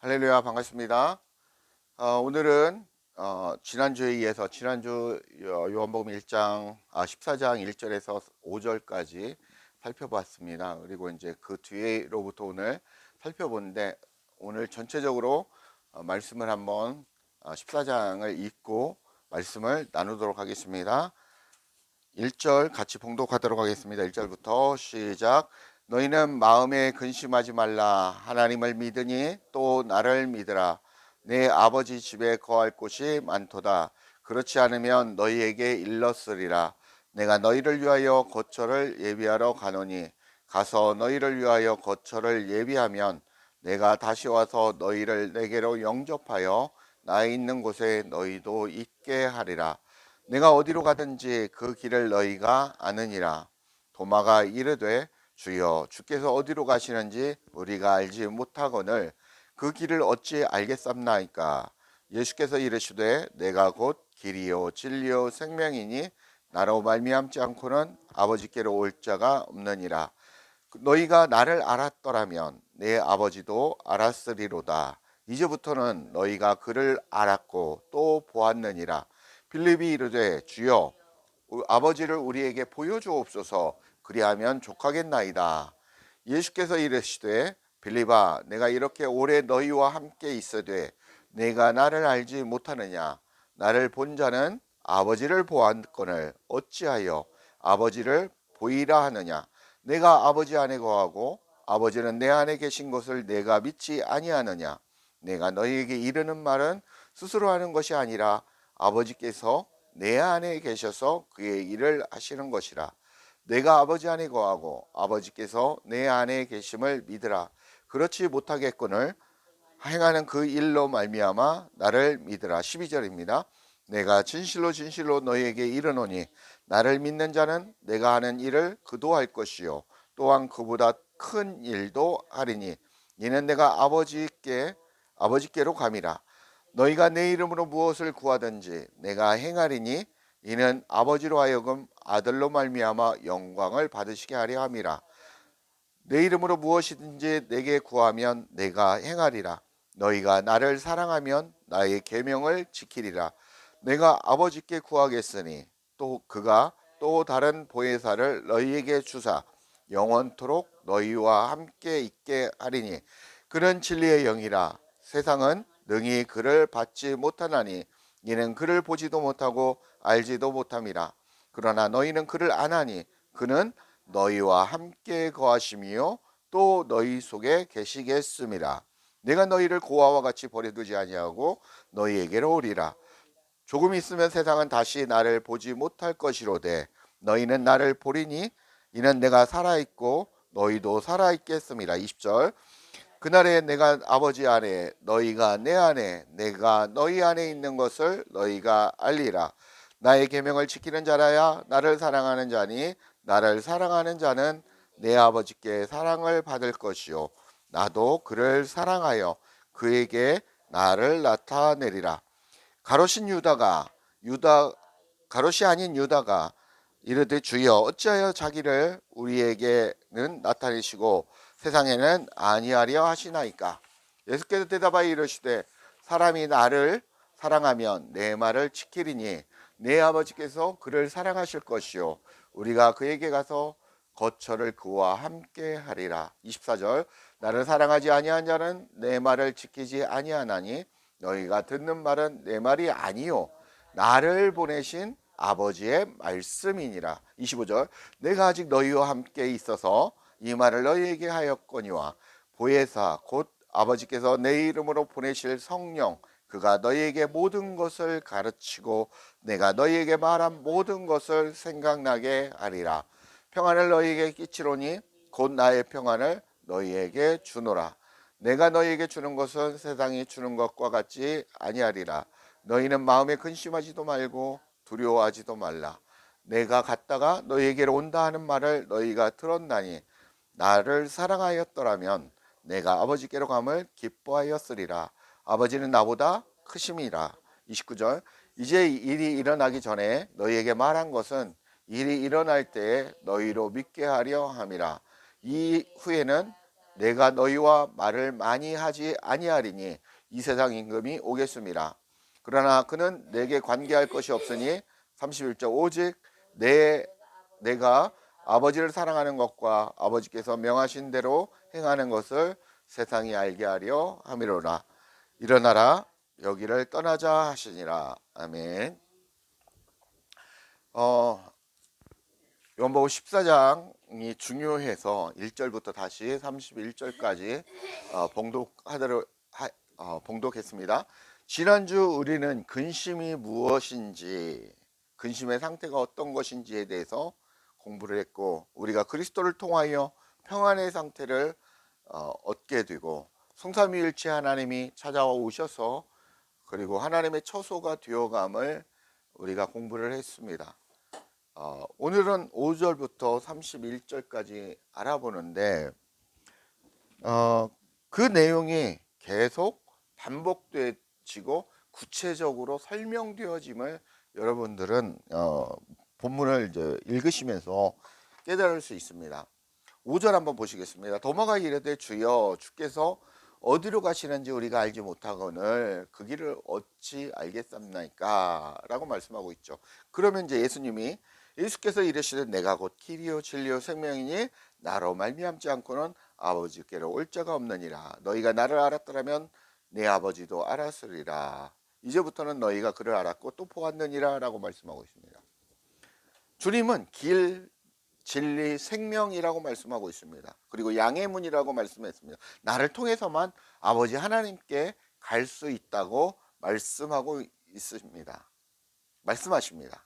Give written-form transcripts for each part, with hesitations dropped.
할렐루야, 반갑습니다. 오늘은 지난주에 이어서 지난주 요한복음 14장 1절에서 5절까지 살펴봤습니다. 그리고 이제 그 뒤로부터 오늘 살펴보는데, 오늘 전체적으로 말씀을 한번 14장을 읽고 말씀을 나누도록 하겠습니다. 1절 같이 봉독하도록 하겠습니다. 1절부터 시작. 너희는 마음에 근심하지 말라. 하나님을 믿으니 또 나를 믿으라. 내 아버지 집에 거할 곳이 많도다. 그렇지 않으면 너희에게 일렀으리라. 내가 너희를 위하여 거처를 예비하러 가노니, 가서 너희를 위하여 거처를 예비하면 내가 다시 와서 너희를 내게로 영접하여 나 있는 곳에 너희도 있게 하리라. 내가 어디로 가든지 그 길을 너희가 아느니라. 도마가 이르되, 주여, 주께서 어디로 가시는지 우리가 알지 못하거늘 그 길을 어찌 알겠삼나이까. 예수께서 이르시되, 내가 곧 길이요 진리요 생명이니 나로 말미암지 않고는 아버지께로 올 자가 없느니라. 너희가 나를 알았더라면 내 아버지도 알았으리로다. 이제부터는 너희가 그를 알았고 또 보았느니라. 빌립이 이르되, 주여, 아버지를 우리에게 보여주옵소서. 그리하면 족하겠나이다. 예수께서 이르시되, 빌립아, 내가 이렇게 오래 너희와 함께 있으되 내가 나를 알지 못하느냐? 나를 본 자는 아버지를 보았거늘 어찌하여 아버지를 보이라 하느냐? 내가 아버지 안에 거하고 아버지는 내 안에 계신 것을 내가 믿지 아니하느냐? 내가 너희에게 이르는 말은 스스로 하는 것이 아니라 아버지께서 내 안에 계셔서 그의 일을 하시는 것이라. 내가 아버지 안에 거하고 아버지께서 내 안에 계심을 믿으라. 그렇지 못하겠거늘 행하는 그 일로 말미암아 나를 믿으라. 12절입니다. 내가 진실로 진실로 너희에게 이르노니 나를 믿는 자는 내가 하는 일을 그도 할 것이요 또한 그보다 큰 일도 하리니 이는 내가 아버지께로 감이라. 너희가 내 이름으로 무엇을 구하든지 내가 행하리니 이는 아버지로 하여금 아들로 말미암아 영광을 받으시게 하려 함이라. 내 이름으로 무엇이든지 내게 구하면 내가 행하리라. 너희가 나를 사랑하면 나의 계명을 지키리라. 내가 아버지께 구하겠으니 또 그가 또 다른 보혜사를 너희에게 주사 영원토록 너희와 함께 있게 하리니 그는 진리의 영이라. 세상은 능히 그를 받지 못하나니 이는 그를 보지도 못하고 알지도 못함이라. 그러나 너희는 그를 아나니 그는 너희와 함께 거하심이요 또 너희 속에 계시겠음이라. 내가 너희를 고아와 같이 버려두지 아니하고 너희에게로 오리라. 조금 있으면 세상은 다시 나를 보지 못할 것이로되 너희는 나를 보리니 이는 내가 살아있고 너희도 살아있겠음이라. 20절. 그날에 내가 아버지 안에 너희가 내 안에 내가 너희 안에 있는 것을 너희가 알리라. 나의 계명을 지키는 자라야 나를 사랑하는 자니 나를 사랑하는 자는 내 아버지께 사랑을 받을 것이요 나도 그를 사랑하여 그에게 나를 나타내리라. 가롯인 유다 가롯이 아닌 유다가 이르되, 주여, 어찌하여 자기를 우리에게는 나타내시고 세상에는 아니하려 하시나이까. 예수께서 대답하여 이르시되, 사람이 나를 사랑하면 내 말을 지키리니 내 아버지께서 그를 사랑하실 것이요 우리가 그에게 가서 거처를 그와 함께 하리라. 24절. 나를 사랑하지 아니한 자는 내 말을 지키지 아니하나니 너희가 듣는 말은 내 말이 아니요 나를 보내신 아버지의 말씀이니라. 25절. 내가 아직 너희와 함께 있어서 이 말을 너희에게 하였거니와 보혜사 곧 아버지께서 내 이름으로 보내실 성령 그가 너희에게 모든 것을 가르치고 내가 너희에게 말한 모든 것을 생각나게 하리라. 평안을 너희에게 끼치노니 곧 나의 평안을 너희에게 주노라. 내가 너희에게 주는 것은 세상이 주는 것과 같지 아니하리라. 너희는 마음에 근심하지도 말고 두려워하지도 말라. 내가 갔다가 너희에게로 온다 하는 말을 너희가 들었나니 나를 사랑하였더라면 내가 아버지께로 감을 기뻐하였으리라. 아버지는 나보다 크심이라. 29절. 이제 일이 일어나기 전에 너희에게 말한 것은 일이 일어날 때에 너희로 믿게 하려 함이라. 이 후에는 내가 너희와 말을 많이 하지 아니하리니 이 세상 임금이 오겠음이라. 그러나 그는 내게 관계할 것이 없으니 31절 오직 내가 아버지를 사랑하는 것과 아버지께서 명하신 대로 행하는 것을 세상이 알게 하려 함이로라. 일어나라 여기를 떠나자 하시니라. 아멘. 요한복음 14장이 중요해서 1절부터 다시 31절까지 봉독했습니다. 지난주 우리는 근심이 무엇인지, 근심의 상태가 어떤 것인지에 대해서 공부를 했고, 우리가 그리스도를 통하여 평안의 상태를 얻게 되고, 성삼위일체 하나님이 찾아와 오셔서 그리고 하나님의 처소가 되어감을 우리가 공부를 했습니다. 오늘은 5절부터 31절까지 알아보는데 그 내용이 계속 반복되지고 구체적으로 설명되어짐을 여러분들은 본문을 이제 읽으시면서 깨달을 수 있습니다. 5절 한번 보시겠습니다. 도마가 이르되 주여 주께서 어디로 가시는지 우리가 알지 못하거늘 그 길을 어찌 알겠습니까? 라고 말씀하고 있죠. 그러면 이제 예수께서 이르시되 내가 곧 길이요 진리요 생명이니 나로 말미암지 않고는 아버지께로 올 자가 없느니라. 너희가 나를 알았더라면 내 아버지도 알았으리라. 이제부터는 너희가 그를 알았고 또 보았느니라 라고 말씀하고 있습니다. 주님은 길, 진리, 생명이라고 말씀하고 있습니다. 그리고 양의 문이라고 말씀했습니다. 나를 통해서만 아버지 하나님께 갈 수 있다고 말씀하고 있습니다. 말씀하십니다.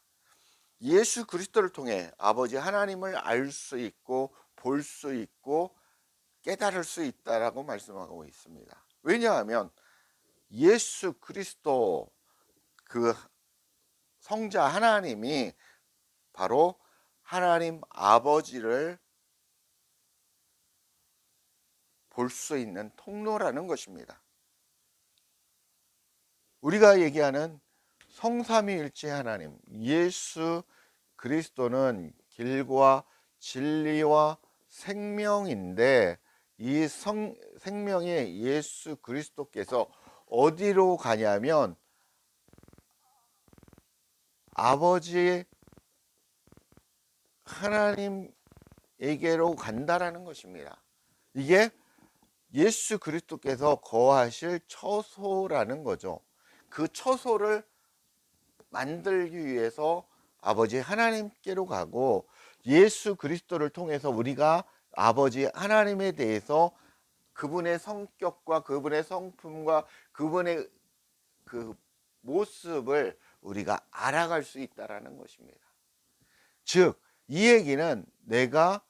예수 그리스도를 통해 아버지 하나님을 알 수 있고 볼 수 있고 깨달을 수 있다라고 말씀하고 있습니다. 왜냐하면 예수 그리스도 그 성자 하나님이 바로 하나님 아버지를 볼 수 있는 통로라는 것입니다. 우리가 얘기하는 성삼위일체 하나님 예수 그리스도는 길과 진리와 생명인데 이 생명의 예수 그리스도께서 어디로 가냐면 아버지 하나님에게로 간다라는 것입니다. 이게 예수 그리스도께서 거하실 처소라는 거죠. 그 처소를 만들기 위해서 아버지 하나님께로 가고 예수 그리스도를 통해서 우리가 아버지 하나님에 대해서 그분의 성격과 그분의 성품과 그분의 그 모습을 우리가 알아갈 수 있다라는 것입니다. 즉, 이 얘기는 내가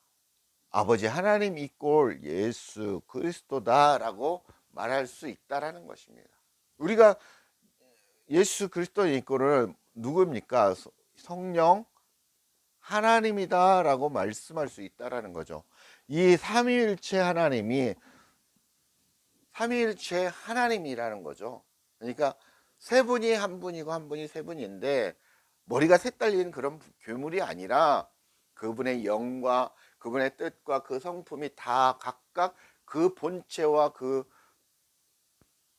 아버지 하나님 이꼴 예수 그리스도다라고 말할 수 있다라는 것입니다. 우리가 예수 그리스도 이꼴을 누굽니까? 성령 하나님이다라고 말씀할 수 있다라는 거죠. 이 삼위일체 하나님이 삼위일체 하나님이라는 거죠. 그러니까 세 분이 한 분이고 한 분이 세 분인데 머리가 셋 달린 그런 괴물이 아니라 그분의 영과 그분의 뜻과 그 성품이 다 각각 그 본체와 그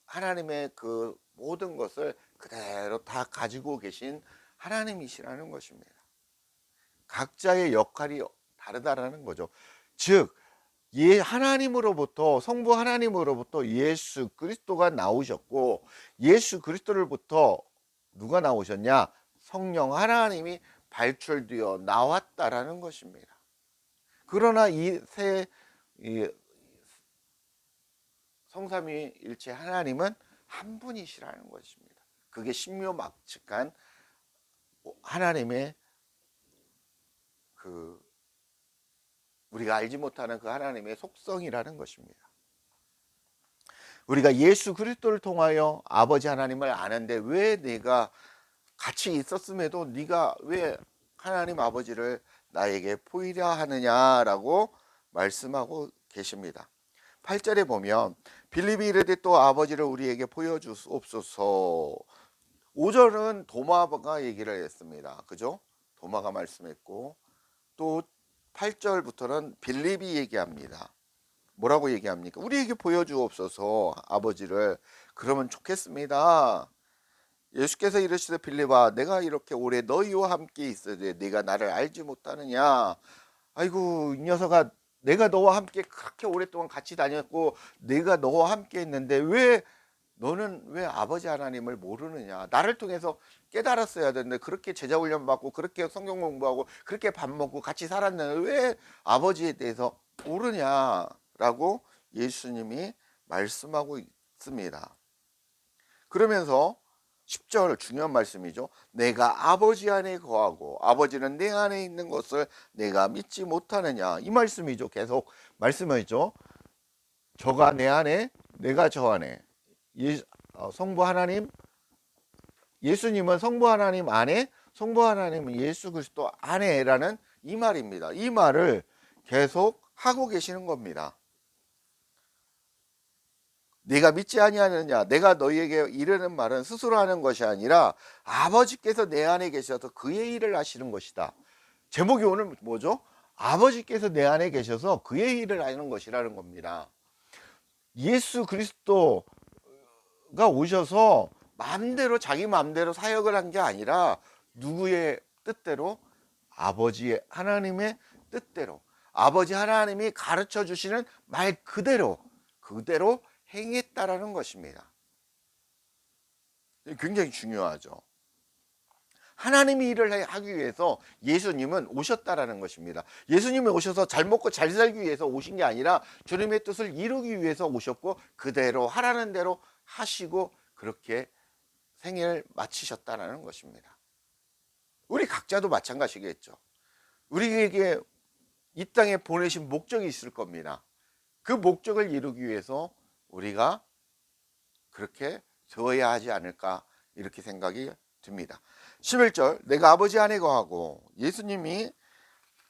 하나님의 그 모든 것을 그대로 다 가지고 계신 하나님이시라는 것입니다. 각자의 역할이 다르다라는 거죠. 즉, 하나님으로부터 성부 하나님으로부터 예수 그리스도가 나오셨고 예수 그리스도로부터 누가 나오셨냐? 성령 하나님이 발출되어 나왔다라는 것입니다. 그러나 이 성삼위일체 하나님은 한 분이시라는 것입니다. 그게 신묘막측한 하나님의 그 우리가 알지 못하는 그 하나님의 속성이라는 것입니다. 우리가 예수 그리스도를 통하여 아버지 하나님을 아는데 왜 내가 같이 있었음에도 네가 왜 하나님 아버지를 나에게 보이려 하느냐라고 말씀하고 계십니다. 8절에 보면 빌립이 이르되 또 아버지를 우리에게 보여주옵소서. 5절은 도마가 얘기를 했습니다. 그죠? 도마가 말씀했고 또 8절부터는 빌립이 얘기합니다. 뭐라고 얘기합니까? 우리에게 보여주옵소서 아버지를. 그러면 좋겠습니다. 예수께서 이르시되 빌립아 내가 이렇게 오래 너희와 함께 있으되 네가 나를 알지 못하느냐. 아이고 이 녀석아, 내가 너와 함께 그렇게 오랫동안 같이 다녔고 내가 너와 함께 했는데 왜 너는 왜 아버지 하나님을 모르느냐. 나를 통해서 깨달았어야 되는데 그렇게 제자 훈련 받고 그렇게 성경 공부하고 그렇게 밥 먹고 같이 살았는데 왜 아버지에 대해서 모르냐라고 예수님이 말씀하고 있습니다. 그러면서 10절 중요한 말씀이죠. 내가 아버지 안에 거하고 아버지는 내 안에 있는 것을 내가 믿지 못하느냐. 이 말씀이죠. 계속 말씀이죠. 저가 내 안에 내가 저 안에. 성부 하나님, 예수님은 성부 하나님 안에, 성부 하나님은 예수 그리스도 안에라는 이 말입니다. 이 말을 계속 하고 계시는 겁니다. 네가 믿지 아니하느냐. 내가 너희에게 이르는 말은 스스로 하는 것이 아니라 아버지께서 내 안에 계셔서 그의 일을 하시는 것이다. 제목이 오늘 뭐죠? 아버지께서 내 안에 계셔서 그의 일을 하는 것이라는 겁니다. 예수 그리스도가 오셔서 마음대로 자기 마음대로 사역을 한 게 아니라 누구의 뜻대로? 아버지의 하나님의 뜻대로, 아버지 하나님이 가르쳐 주시는 말 그대로 행했다라는 것입니다. 굉장히 중요하죠. 하나님이 일을 하기 위해서 예수님은 오셨다라는 것입니다. 예수님이 오셔서 잘 먹고 잘 살기 위해서 오신 게 아니라 주님의 뜻을 이루기 위해서 오셨고 그대로 하라는 대로 하시고 그렇게 생애를 마치셨다라는 것입니다. 우리 각자도 마찬가지겠죠. 우리에게 이 땅에 보내신 목적이 있을 겁니다. 그 목적을 이루기 위해서 우리가 그렇게 되어야 하지 않을까 이렇게 생각이 듭니다. 11절 내가 아버지 안에 거하고, 예수님이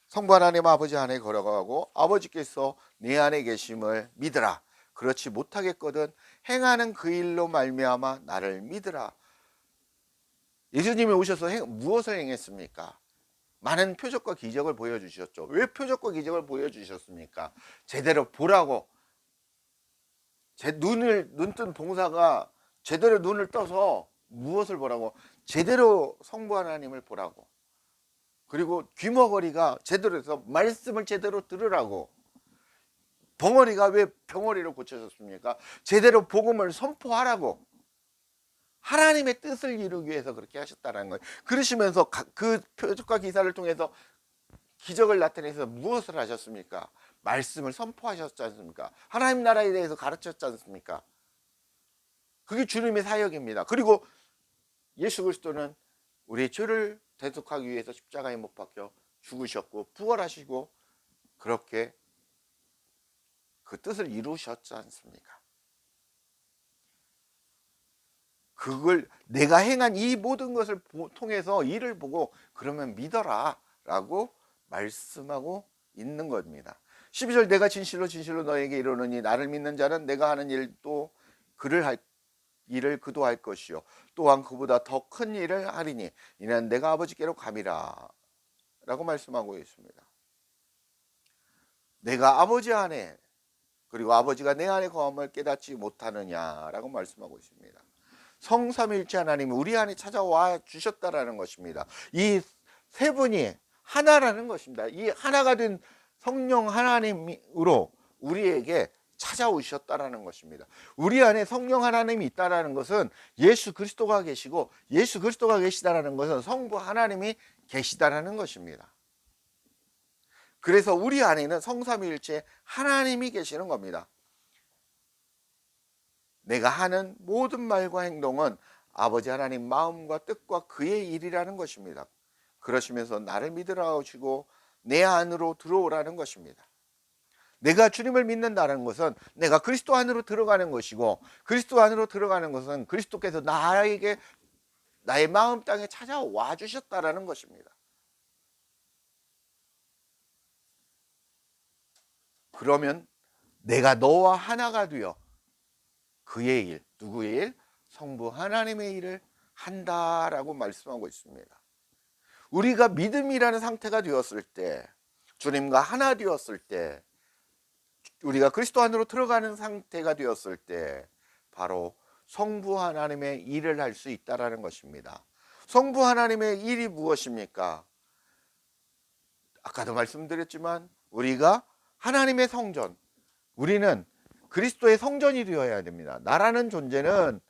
성부 하나님 아버지 안에 걸어가고 아버지께서 내 안에 계심을 믿으라. 그렇지 못하겠거든 행하는 그 일로 말미암아 나를 믿으라. 예수님이 오셔서 무엇을 행했습니까? 많은 표적과 기적을 보여주셨죠. 왜 표적과 기적을 보여주셨습니까? 제대로 보라고. 눈뜬 봉사가 제대로 눈을 떠서 무엇을 보라고? 제대로 성부 하나님을 보라고. 그리고 귀머거리가 제대로 해서 말씀을 제대로 들으라고. 벙어리가 왜 병어리로 고쳐졌습니까? 제대로 복음을 선포하라고. 하나님의 뜻을 이루기 위해서 그렇게 하셨다는 거예요. 그러시면서 그 표적과 기사를 통해서 기적을 나타내서 무엇을 하셨습니까? 말씀을 선포하셨지 않습니까? 하나님 나라에 대해서 가르쳤지 않습니까? 그게 주님의 사역입니다. 그리고 예수 그리스도는 우리의 죄를 대속하기 위해서 십자가에 못 박혀 죽으셨고 부활하시고 그렇게 그 뜻을 이루셨지 않습니까? 그걸 내가 행한 이 모든 것을 통해서 이를 보고 그러면 믿어라 라고 말씀하고 있는 겁니다. 12절 내가 진실로 진실로 너에게 이르노니 나를 믿는 자는 내가 하는 일도 일을 그도 할 것이요 또한 그보다 더 큰 일을 하리니 이는 내가 아버지께로 감이라 라고 말씀하고 있습니다. 내가 아버지 안에 그리고 아버지가 내 안에 거함을 깨닫지 못하느냐라고 말씀하고 있습니다. 성삼위일체 하나님이 우리 안에 찾아와 주셨다라는 것입니다. 이 세 분이 하나라는 것입니다. 이 하나가 된 성령 하나님으로 우리에게 찾아오셨다라는 것입니다. 우리 안에 성령 하나님이 있다라는 것은 예수 그리스도가 계시고 예수 그리스도가 계시다라는 것은 성부 하나님이 계시다라는 것입니다. 그래서 우리 안에는 성삼위일체 하나님이 계시는 겁니다. 내가 하는 모든 말과 행동은 아버지 하나님 마음과 뜻과 그의 일이라는 것입니다. 그러시면서 나를 믿으라 하시고 내 안으로 들어오라는 것입니다. 내가 주님을 믿는다는 것은 내가 그리스도 안으로 들어가는 것이고 그리스도 안으로 들어가는 것은 그리스도께서 나에게 나의 마음 땅에 찾아와 주셨다라는 것입니다. 그러면 내가 너와 하나가 되어 그의 일, 누구의 일? 성부 하나님의 일을 한다라고 말씀하고 있습니다. 우리가 믿음이라는 상태가 되었을 때, 주님과 하나 되었을 때 우리가 그리스도 안으로 들어가는 상태가 되었을 때 바로 성부 하나님의 일을 할 수 있다라는 것입니다. 성부 하나님의 일이 무엇입니까? 아까도 말씀드렸지만 우리가 하나님의 성전, 우리는 그리스도의 성전이 되어야 됩니다. 나라는 존재는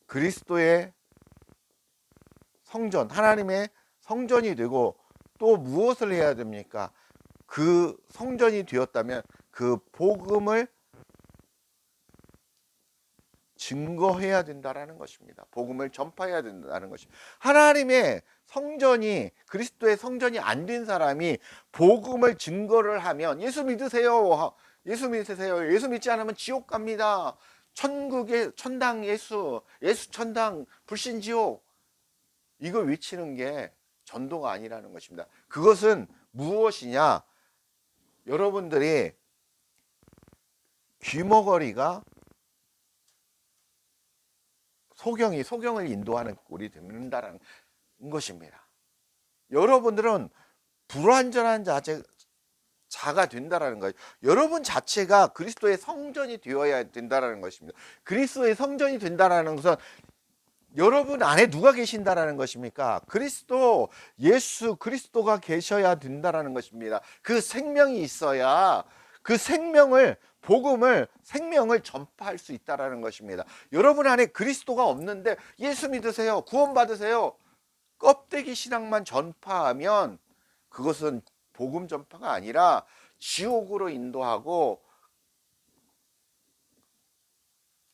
그리스도의 성전, 하나님의 성전이 되고 또 무엇을 해야 됩니까? 그 성전이 되었다면 그 복음을 증거해야 된다라는 것입니다. 복음을 전파해야 된다는 것입니다. 하나님의 성전이, 그리스도의 성전이 안 된 사람이 복음을 증거를 하면 예수 믿으세요. 예수 믿으세요. 예수 믿지 않으면 지옥 갑니다. 천국의 천당 예수, 예수 천당, 불신 지옥. 이걸 외치는 게 전도가 아니라는 것입니다. 그것은 무엇이냐? 여러분들이 귀머거리가 소경을 인도하는 꼴이 된다는 것입니다. 여러분들은 불완전한 자가 된다는 거예요. 여러분 자체가 그리스도의 성전이 되어야 된다는 것입니다. 그리스도의 성전이 된다는 것은 여러분 안에 누가 계신다라는 것입니까? 예수 그리스도가 계셔야 된다라는 것입니다. 그 생명이 있어야 그 생명을 전파할 수 있다라는 것입니다. 여러분 안에 그리스도가 없는데 예수 믿으세요, 구원받으세요, 껍데기 신앙만 전파하면 그것은 복음 전파가 아니라 지옥으로 인도하고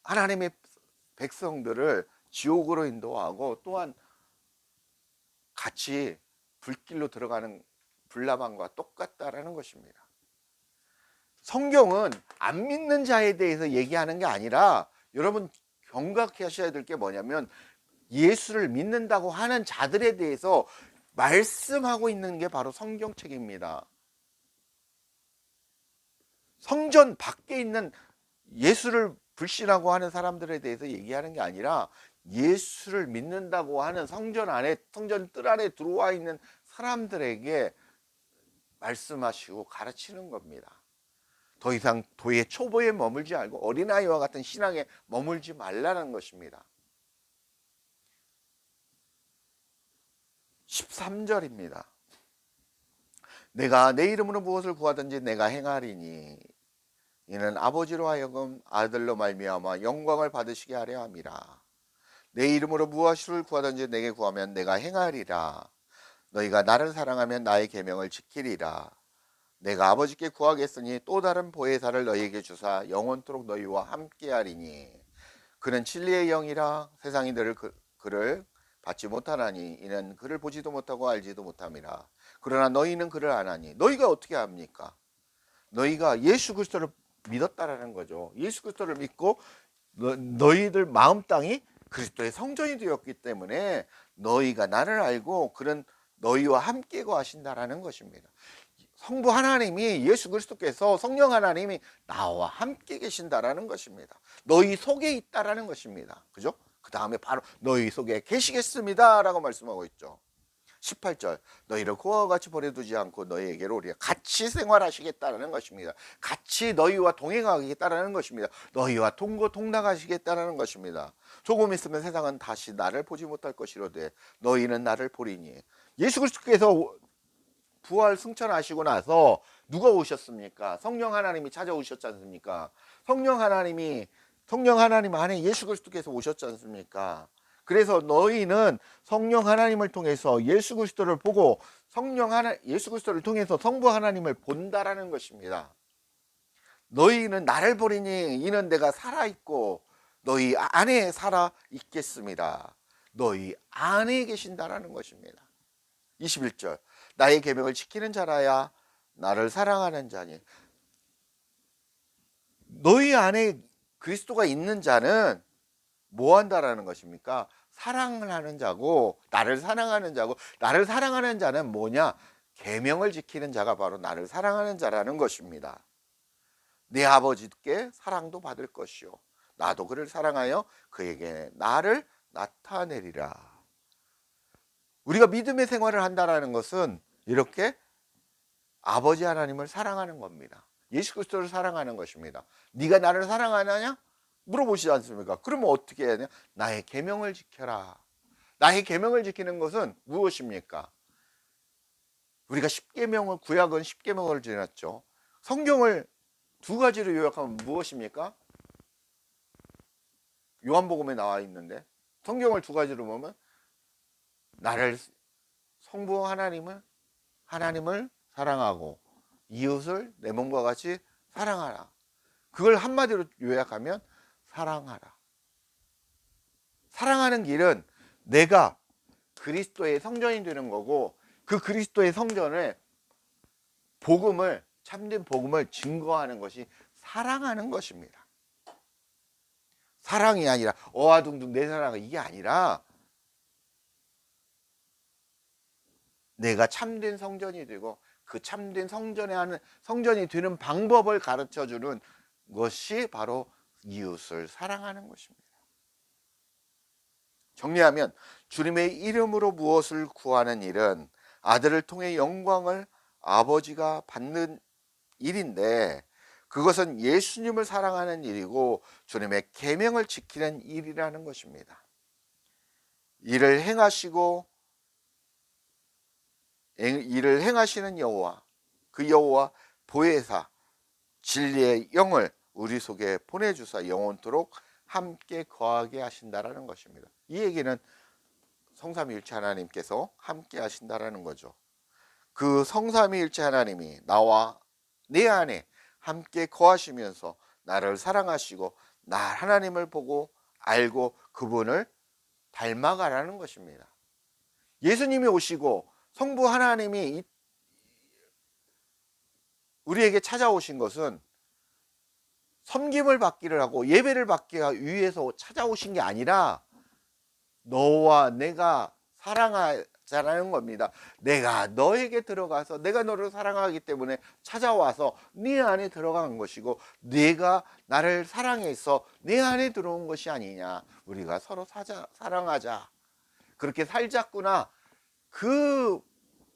하나님의 백성들을 지옥으로 인도하고 또한 같이 불길로 들어가는 불나방과 똑같다라는 것입니다. 성경은 안 믿는 자에 대해서 얘기하는 게 아니라 여러분 경각하셔야 될 게 뭐냐면 예수를 믿는다고 하는 자들에 대해서 말씀하고 있는 게 바로 성경책입니다. 성전 밖에 있는 예수를 불신하고 하는 사람들에 대해서 얘기하는 게 아니라 예수를 믿는다고 하는 성전 뜰 안에 들어와 있는 사람들에게 말씀하시고 가르치는 겁니다. 더 이상 도의 초보에 머물지 말고 어린아이와 같은 신앙에 머물지 말라는 것입니다. 13절입니다. 내가 내 이름으로 무엇을 구하든지 내가 행하리니 이는 아버지로 하여금 아들로 말미암아 영광을 받으시게 하려 함이라. 내 이름으로 무엇을 구하든지 내게 구하면 내가 행하리라. 너희가 나를 사랑하면 나의 계명을 지키리라. 내가 아버지께 구하겠으니 또 다른 보혜사를 너희에게 주사 영원토록 너희와 함께하리니 그는 진리의 영이라. 세상이 그를 받지 못하나니 이는 그를 보지도 못하고 알지도 못함이라. 그러나 너희는 그를 아나니. 너희가 어떻게 합니까? 너희가 예수 그리스도를 믿었다라는 거죠. 예수 그리스도를 믿고 너희들 마음 땅이 그리스도의 성전이 되었기 때문에 너희가 나를 알고 그는 너희와 함께 거하신다라는 것입니다. 성부 하나님이, 예수 그리스도께서, 성령 하나님이 나와 함께 계신다라는 것입니다. 너희 속에 있다라는 것입니다. 그죠? 그 다음에 바로 너희 속에 계시겠습니다 라고 말씀하고 있죠. 18절 너희를 고아와 같이 버려두지 않고 너희에게로 오리라. 같이 생활하시겠다는 것입니다. 같이 너희와 동행하겠다는 것입니다. 너희와 동거동락하시겠다는 것입니다. 조금 있으면 세상은 다시 나를 보지 못할 것이로되 너희는 나를 보리니. 예수 그리스도께서 부활 승천하시고 나서 누가 오셨습니까? 성령 하나님이 찾아오셨지 않습니까? 성령 하나님 안에 예수 그리스도께서 오셨지 않습니까? 그래서 너희는 성령 하나님을 통해서 예수 그리스도를 보고 예수 그리스도를 통해서 성부 하나님을 본다라는 것입니다. 너희는 나를 보리니 이는 내가 살아있고 너희 안에 살아 있겠습니다. 너희 안에 계신다라는 것입니다. 21절 나의 계명을 지키는 자라야 나를 사랑하는 자니. 너희 안에 그리스도가 있는 자는 뭐 한다라는 것입니까? 사랑을 하는 자고, 나를 사랑하는 자고, 나를 사랑하는 자는 뭐냐? 계명을 지키는 자가 바로 나를 사랑하는 자라는 것입니다. 내 아버지께 사랑도 받을 것이요 나도 그를 사랑하여 그에게 나를 나타내리라. 우리가 믿음의 생활을 한다라는 것은 이렇게 아버지 하나님을 사랑하는 겁니다. 예수 그리스도를 사랑하는 것입니다. 네가 나를 사랑하느냐? 물어보시지 않습니까? 그러면 어떻게 해야 되냐? 나의 계명을 지켜라. 나의 계명을 지키는 것은 무엇입니까? 우리가 십계명을, 구약은 십계명을 지났죠. 성경을 두 가지로 요약하면 무엇입니까? 요한복음에 나와 있는데 성경을 두 가지로 보면 나를, 성부 하나님을 사랑하고 이웃을 내 몸과 같이 사랑하라. 그걸 한마디로 요약하면 사랑하라. 사랑하는 길은 내가 그리스도의 성전이 되는 거고, 그 그리스도의 성전을, 복음을, 참된 복음을 증거하는 것이 사랑하는 것입니다. 사랑이 아니라 어아둥둥 내 사랑은, 이게 아니라 내가 참된 성전이 되고 그 참된 성전이 되는 방법을 가르쳐 주는 것이 바로 이웃을 사랑하는 것입니다. 정리하면 주님의 이름으로 무엇을 구하는 일은 아들을 통해 영광을 아버지가 받는 일인데, 그것은 예수님을 사랑하는 일이고 주님의 계명을 지키는 일이라는 것입니다. 일을 행하시는 여호와, 그 여호와 보혜사 진리의 영을 우리 속에 보내주사 영원토록 함께 거하게 하신다라는 것입니다. 이 얘기는 성삼위일체 하나님께서 함께 하신다라는 거죠. 그 성삼위일체 하나님이 나와 내 안에 함께 거하시면서 나를 사랑하시고 나 하나님을 보고 알고 그분을 닮아가라는 것입니다. 예수님이 오시고 성부 하나님이 우리에게 찾아오신 것은 섬김을 받기를 하고 예배를 받기 위해서 찾아오신 게 아니라 너와 내가 사랑하자라는 겁니다. 내가 너에게 들어가서 내가 너를 사랑하기 때문에 찾아와서 네 안에 들어간 것이고, 네가 나를 사랑해서 내 안에 들어온 것이 아니냐. 우리가 서로 사랑하자, 그렇게 살자꾸나, 그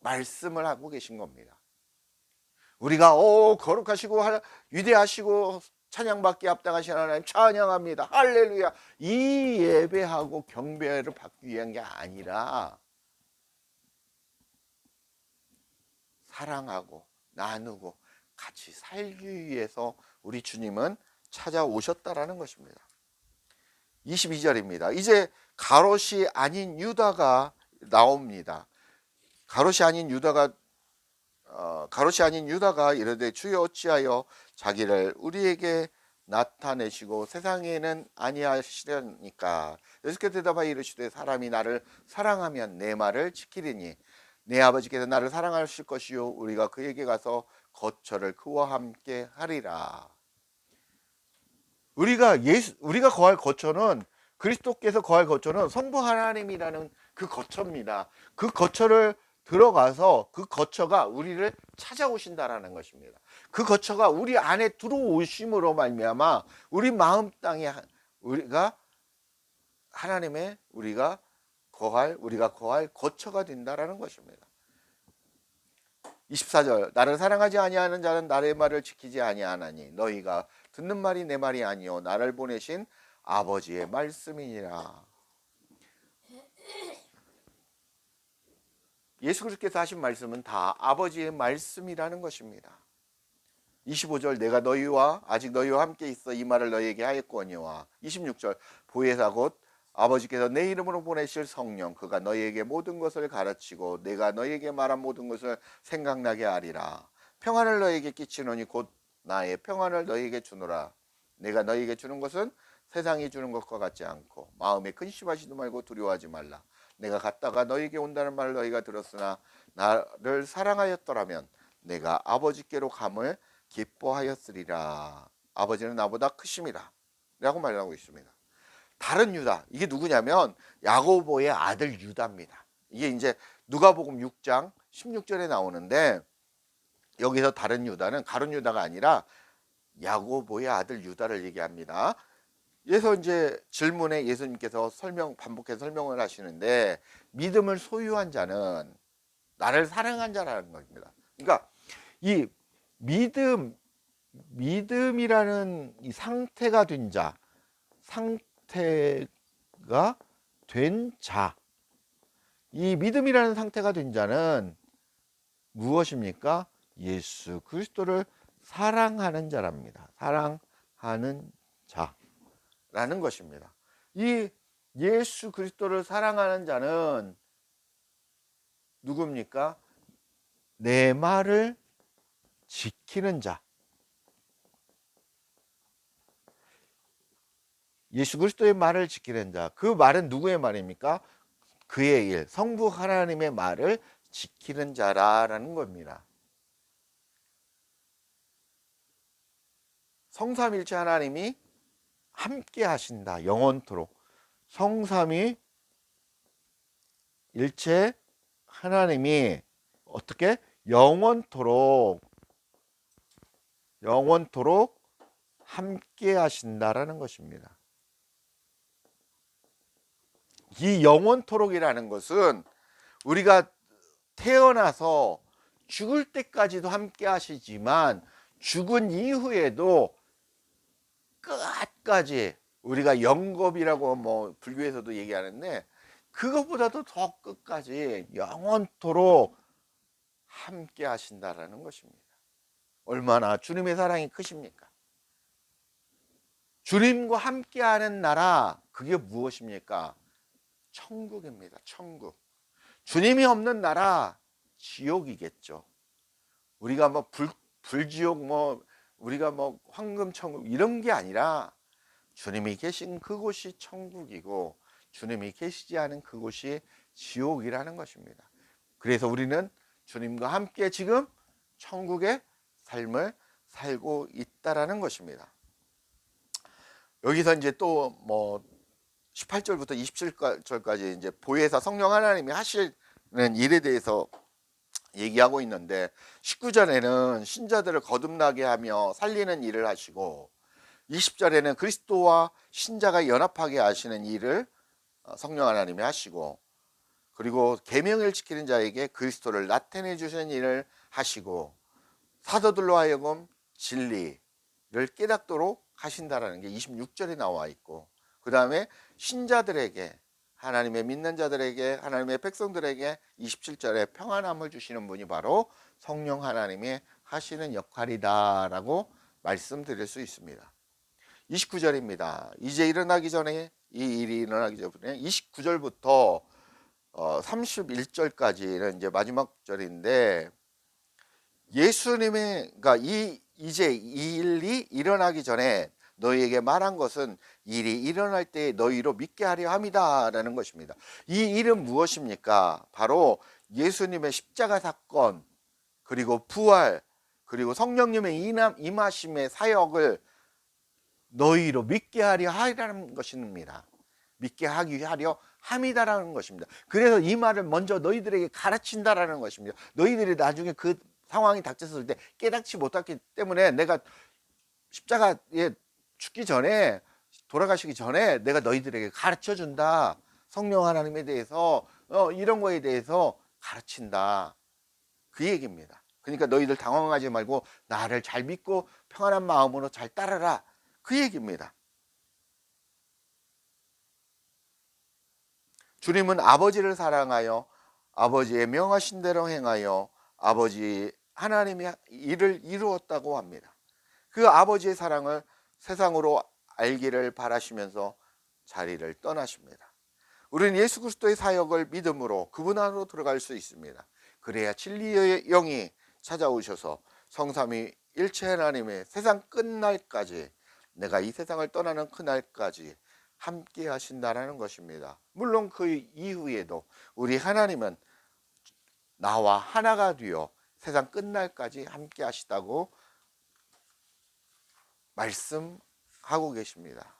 말씀을 하고 계신 겁니다. 우리가 거룩하시고 위대하시고 찬양받기 합당하신 하나님 찬양합니다, 할렐루야, 이 예배하고 경배를 받기 위한 게 아니라 사랑하고 나누고 같이 살기 위해서 우리 주님은 찾아오셨다라는 것입니다. 22절입니다. 이제 가롯이 아닌 유다가 나옵니다. 가롯이 아닌 유다가 이르되 주여 어찌하여 자기를 우리에게 나타내시고 세상에는 아니하시려니까. 예수께서 대답하여 이르시되 사람이 나를 사랑하면 내 말을 지키리니 내 아버지께서 나를 사랑하실 것이요 우리가 그에게 가서 거처를 그와 함께 하리라. 우리가 거할 거처는, 그리스도께서 거할 거처는 성부 하나님이라는 그 거처입니다. 그 거처를 들어가서 그 거처가 우리를 찾아오신다라는 것입니다. 그 거처가 우리 안에 들어오심으로 말미암아 우리 마음 땅에 우리가 하나님의 우리가 거할 거처가 된다라는 것입니다. 24절 나를 사랑하지 아니하는 자는 나의 말을 지키지 아니하나니 너희가 듣는 말이 내 말이 아니요 나를 보내신 아버지의 말씀이니라. 예수 그리스도께서 하신 말씀은 다 아버지의 말씀이라는 것입니다. 25절 내가 아직 너희와 함께 있어 이 말을 너희에게 하였거니와. 26절 보혜사 곧 아버지께서 내 이름으로 보내실 성령 그가 너희에게 모든 것을 가르치고 내가 너희에게 말한 모든 것을 생각나게 하리라. 평안을 너희에게 끼치노니 곧 나의 평안을 너희에게 주노라. 내가 너희에게 주는 것은 세상이 주는 것과 같지 않고 마음에 근심하지도 말고 두려워하지 말라. 내가 갔다가 너희에게 온다는 말을 너희가 들었으나 나를 사랑하였더라면 내가 아버지께로 감을 기뻐하였으리라. 아버지는 나보다 크심이라 라고 말하고 있습니다. 다른 유다, 이게 누구냐면 야고보의 아들 유다입니다. 이게 이제 누가복음 6장 16절에 나오는데, 여기서 다른 유다는 가룟 유다가 아니라 야고보의 아들 유다를 얘기합니다. 그래서 이제 질문에 예수님께서 반복해서 설명을 하시는데, 믿음을 소유한 자는 나를 사랑한 자라는 겁니다. 그러니까 이 믿음, 믿음이라는 이 상태가 된 자, 상태가 된 자, 이 믿음이라는 상태가 된 자는 무엇입니까? 예수 그리스도를 사랑하는 자랍니다. 사랑하는 자라는 것입니다. 이 예수 그리스도를 사랑하는 자는 누굽니까? 내 말을 지키는 자. 예수 그리스도의 말을 지키는 자. 그 말은 누구의 말입니까? 그의 일, 성부 하나님의 말을 지키는 자라는 겁니다. 성삼일체 하나님이 함께 하신다. 영원토록. 성삼위 일체 하나님이 어떻게? 영원토록 함께 하신다라는 것입니다. 이 영원토록이라는 것은 우리가 태어나서 죽을 때까지도 함께 하시지만 죽은 이후에도 끝까지, 우리가 영겁이라고 뭐 불교에서도 얘기하는데 그것보다도 더 끝까지 영원토록 함께 하신다라는 것입니다. 얼마나 주님의 사랑이 크십니까? 주님과 함께하는 나라, 그게 무엇입니까? 천국입니다. 천국. 주님이 없는 나라, 지옥이겠죠. 우리가 뭐 불지옥, 뭐 우리가 뭐 황금천국 이런 게 아니라 주님이 계신 그곳이 천국이고 주님이 계시지 않은 그곳이 지옥이라는 것입니다. 그래서 우리는 주님과 함께 지금 천국의 삶을 살고 있다라는 것입니다. 여기서 이제 또 뭐 18절부터 27절까지 이제 보혜사 성령 하나님이 하시는 일에 대해서 얘기하고 있는데, 19절에는 신자들을 거듭나게 하며 살리는 일을 하시고 20절에는 그리스도와 신자가 연합하게 하시는 일을 성령 하나님이 하시고, 그리고 계명을 지키는 자에게 그리스도를 나타내 주시는 일을 하시고, 사도들로 하여금 진리를 깨닫도록 하신다라는 게 26절에 나와 있고, 그 다음에 신자들에게, 하나님의 믿는 자들에게, 하나님의 백성들에게 27절에 평안함을 주시는 분이 바로 성령 하나님이 하시는 역할이다라고 말씀드릴 수 있습니다. 29절입니다. 이제 일어나기 전에, 이 일이 일어나기 전에 29절부터 31절까지는 이제 마지막 절인데, 예수님의, 그러니까 이제 이 일이 일어나기 전에 너희에게 말한 것은 일이 일어날 때 너희로 믿게 하려 함이다라는 것입니다. 이 일은 무엇입니까? 바로 예수님의 십자가 사건, 그리고 부활, 그리고 성령님의 임하심의 사역을 너희로 믿게 하려 하라는 것입니다. 믿게 하려 함이다라는 것입니다. 그래서 이 말을 먼저 너희들에게 가르친다라는 것입니다. 너희들이 나중에 그 상황이 닥쳤을 때 깨닫지 못했기 때문에 내가 십자가에 죽기 전에, 돌아가시기 전에 내가 너희들에게 가르쳐 준다. 성령 하나님에 대해서 이런 거에 대해서 가르친다. 그 얘기입니다. 그러니까 너희들 당황하지 말고 나를 잘 믿고 평안한 마음으로 잘 따르라. 그 얘기입니다. 주님은 아버지를 사랑하여 아버지의 명하신 대로 행하여 아버지 하나님의 일을 이루었다고 합니다. 그 아버지의 사랑을 세상으로 알기를 바라시면서 자리를 떠나십니다. 우리는 예수 그리스도의 사역을 믿음으로 그분 안으로 들어갈 수 있습니다. 그래야 진리의 영이 찾아오셔서 성삼위 일체 하나님의 세상 끝날까지, 내가 이 세상을 떠나는 그날까지 함께 하신다라는 것입니다. 물론 그 이후에도 우리 하나님은 나와 하나가 되어 세상 끝날까지 함께 하시다고 말씀하고 계십니다.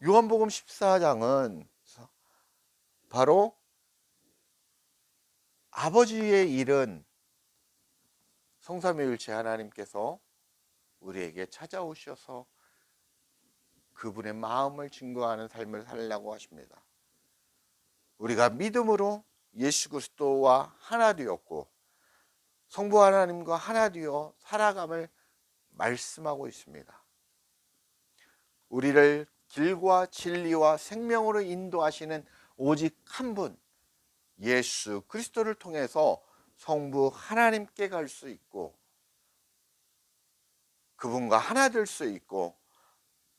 요한복음 14장은 바로 아버지의 일은 성삼위일체 하나님께서 우리에게 찾아오셔서 그분의 마음을 증거하는 삶을 살려고 하십니다. 우리가 믿음으로 예수 그리스도와 하나 되었고 성부 하나님과 하나 되어 살아감을 말씀하고 있습니다. 우리를 길과 진리와 생명으로 인도하시는 오직 한 분, 예수 그리스도를 통해서 성부 하나님께 갈 수 있고, 그분과 하나 될 수 있고,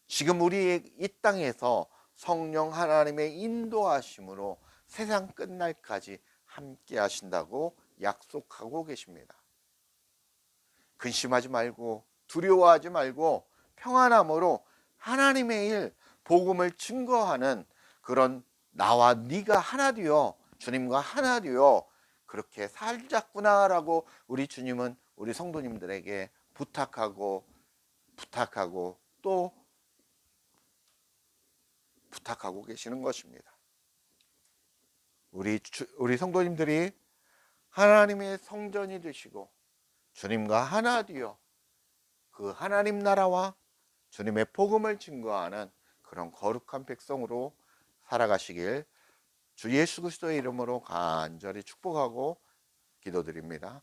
지금 우리 이 땅에서 성령 하나님의 인도하심으로 세상 끝날까지 함께 하신다고 약속하고 계십니다. 근심하지 말고 두려워하지 말고 평안함으로 하나님의 일, 복음을 증거하는 그런 나와 네가 하나 되어 주님과 하나 되어 그렇게 살자꾸나라고 우리 주님은 우리 성도님들에게 부탁하고 또 부탁하고 계시는 것입니다. 우리 성도님들이 하나님의 성전이 되시고 주님과 하나 되어 그 하나님 나라와 주님의 복음을 증거하는 그런 거룩한 백성으로 살아가시길 주 예수 그리스도의 이름으로 간절히 축복하고 기도드립니다.